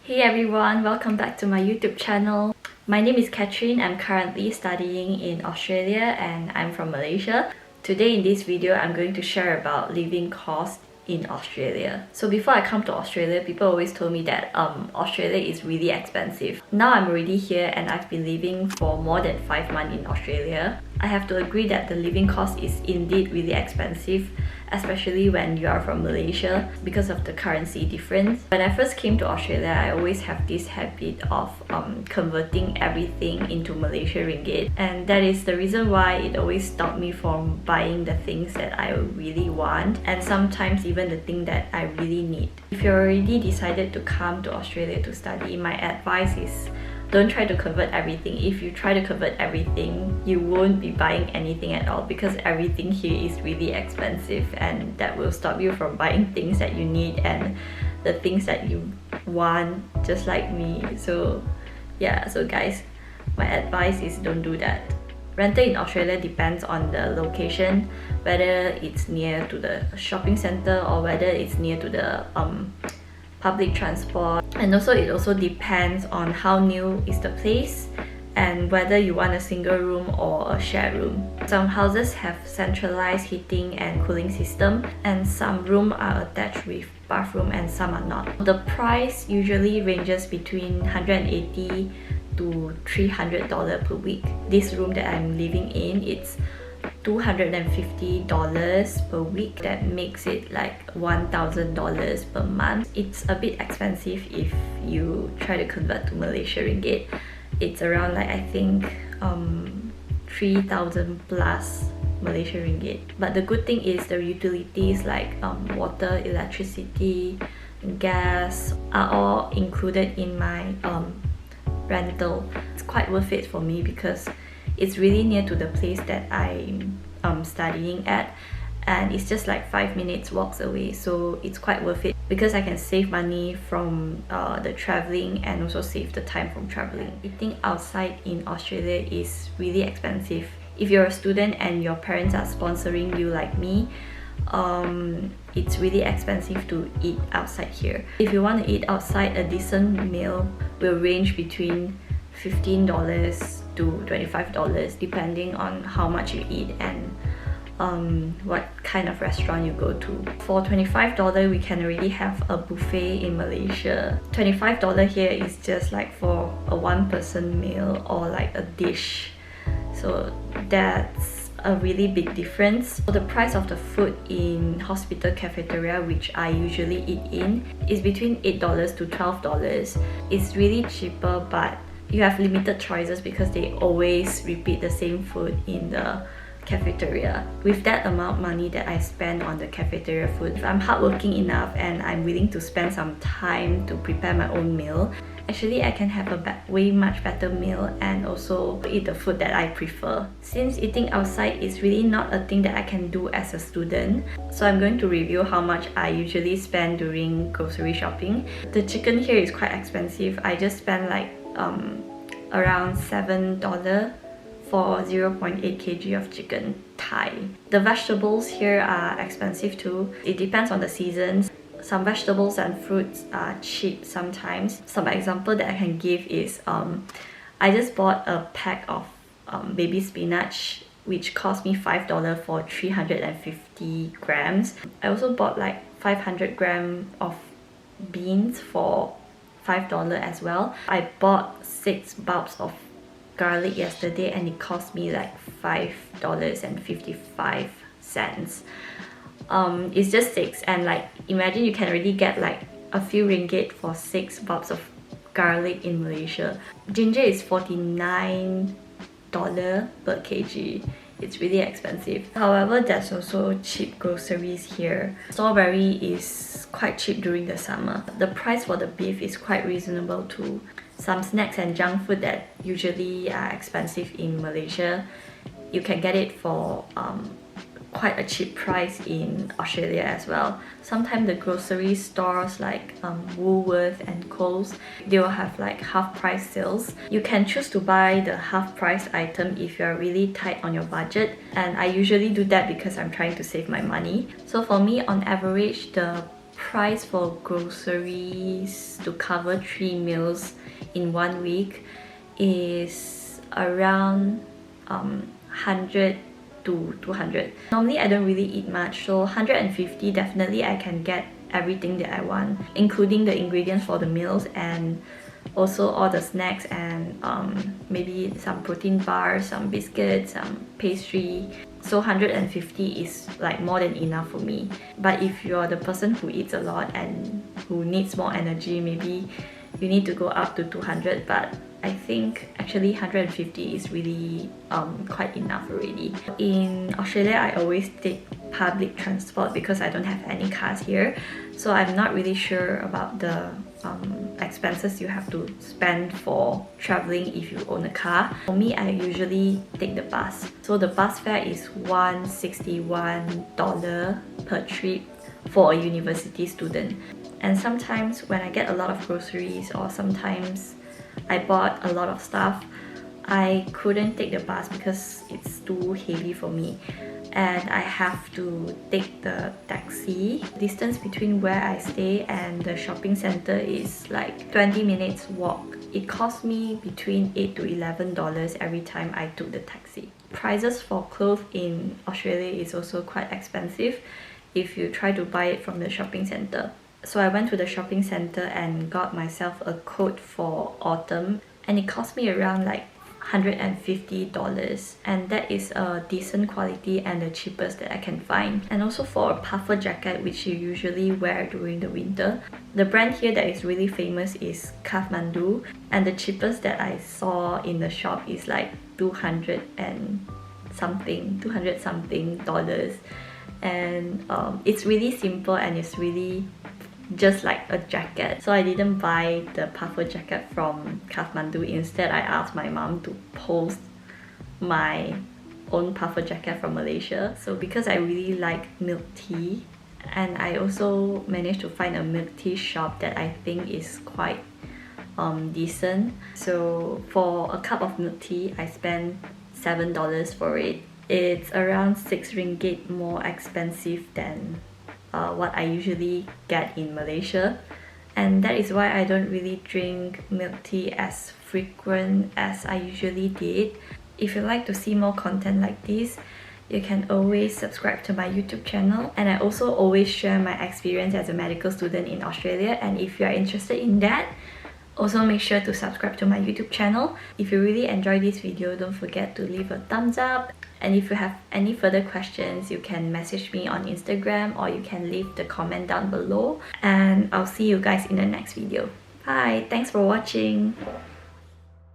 Hey everyone, welcome back to my YouTube channel. My name is Catherine. I'm currently studying in Australia and I'm from Malaysia. Today in this video, I'm going to share about living costs in Australia. So before I come to Australia, people always told me that Australia is really expensive. Now I'm already here and I've been living for more than 5 months in Australia. I have to agree that the living cost is indeed really expensive, especially when you are from Malaysia because of the currency difference. When I first came to Australia, I always have this habit of converting everything into Malaysia ringgit, and that is the reason why it always stopped me from buying the things that I really want and sometimes even the thing that I really need. If you're already decided to come to Australia to study, my advice is don't try to convert everything. If you try to convert everything, you won't be buying anything at all because everything here is really expensive, and that will stop you from buying things that you need and the things that you want, just like me. So yeah, so guys, my advice is don't do that. Rental in Australia depends on the location, whether it's near to the shopping center or whether it's near to the public transport, and also it also depends on how new is the place and whether you want a single room or a shared room. Some houses have centralized heating and cooling system, and some rooms are attached with bathroom and some are not. The price usually ranges between $180 to $300 per week. This room that I'm living in, it's $250 per week. That makes it like $1,000 per month. It's a bit expensive if you try to convert to Malaysia ringgit. It's around like I think 3,000 plus Malaysia ringgit. But the good thing is the utilities like water, electricity, gas are all included in my rental. It's quite worth it for me because it's really near to the place that I'm studying at, and it's just like 5 minutes walks away, so it's quite worth it because I can save money from the traveling and also save the time from traveling. Eating outside in Australia is really expensive. If you're a student and your parents are sponsoring you like me, it's really expensive to eat outside here. If you want to eat outside, a decent meal will range between $15 to $25 depending on how much you eat and what kind of restaurant you go to. For $25 we can already have a buffet in Malaysia. $25 here is just like for a one-person meal or like a dish, so that's a really big difference. So the price of the food in hospital cafeteria, which I usually eat in, is between $8 to $12. It's really cheaper, but you have limited choices because they always repeat the same food in the cafeteria. With that amount of money that I spend on the cafeteria food, if I'm hardworking enough and I'm willing to spend some time to prepare my own meal, actually I can have a way much better meal and also eat the food that I prefer. Since eating outside is really not a thing that I can do as a student, so I'm going to review how much I usually spend during grocery shopping. The chicken here is quite expensive. I just spend like around $7 for 0.8 kg of chicken thigh. The vegetables here are expensive too. It depends on the seasons. Some vegetables and fruits are cheap sometimes. Some example that I can give is I just bought a pack of baby spinach which cost me $5 for 350 grams. I also bought like 500 grams of beans for $5 as well. I bought 6 bulbs of garlic yesterday and it cost me like $5.55. It's just 6, and like imagine you can already get like a few ringgit for 6 bulbs of garlic in Malaysia. Ginger is $49 per kg. It's really expensive. However, there's also cheap groceries here. Strawberry is quite cheap during the summer. The price for the beef is quite reasonable too. Some snacks and junk food that usually are expensive in Malaysia, you can get it for quite a cheap price in Australia as well. Sometimes the grocery stores like Woolworth and Coles, they will have like half price sales. You can choose to buy the half price item if you're really tight on your budget, and I usually do that because I'm trying to save my money. So for me, on average, the price for groceries to cover 3 meals in 1 week is around 100 to 200. Normally I don't really eat much, so 150 definitely I can get everything that I want, including the ingredients for the meals and also all the snacks and maybe some protein bars, some biscuits, some pastry. So 150 is like more than enough for me. But if you're the person who eats a lot and who needs more energy, maybe you need to go up to 200, but I think actually 150 is really quite enough already. In Australia, I always take public transport because I don't have any cars here, so I'm not really sure about the expenses you have to spend for traveling if you own a car. For me, I usually take the bus. So the bus fare is $161 per trip for a university student. And sometimes when I get a lot of groceries or sometimes I bought a lot of stuff, I couldn't take the bus because it's too heavy for me and I have to take the taxi. Distance between where I stay and the shopping center is like 20 minutes walk. It cost me between $8 to $11 every time I took the taxi. Prices for clothes in Australia is also quite expensive if you try to buy it from the shopping center. So I went to the shopping center and got myself a coat for autumn and it cost me around like $150, and that is a decent quality and the cheapest that I can find. And also for a puffer jacket which you usually wear during the winter, the brand here that is really famous is Kathmandu, and the cheapest that I saw in the shop is like 200 something dollars, and it's really simple and it's really just like a jacket. So I didn't buy the puffer jacket from Kathmandu. Instead, I asked my mom to post my own puffer jacket from Malaysia. So because I really like milk tea, and I also managed to find a milk tea shop that I think is quite decent. So for a cup of milk tea, I spent $7 for it. It's around 6 ringgit more expensive than what I usually get in Malaysia, and that is why I don't really drink milk tea as frequent as I usually did. If you like to see more content like this, you can always subscribe to my YouTube channel, and I also always share my experience as a medical student in Australia, and if you are interested in that, also make sure to subscribe to my YouTube channel. If you really enjoyed this video, don't forget to leave a thumbs up. And if you have any further questions, you can message me on Instagram or you can leave the comment down below. And I'll see you guys in the next video. Bye! Thanks for watching!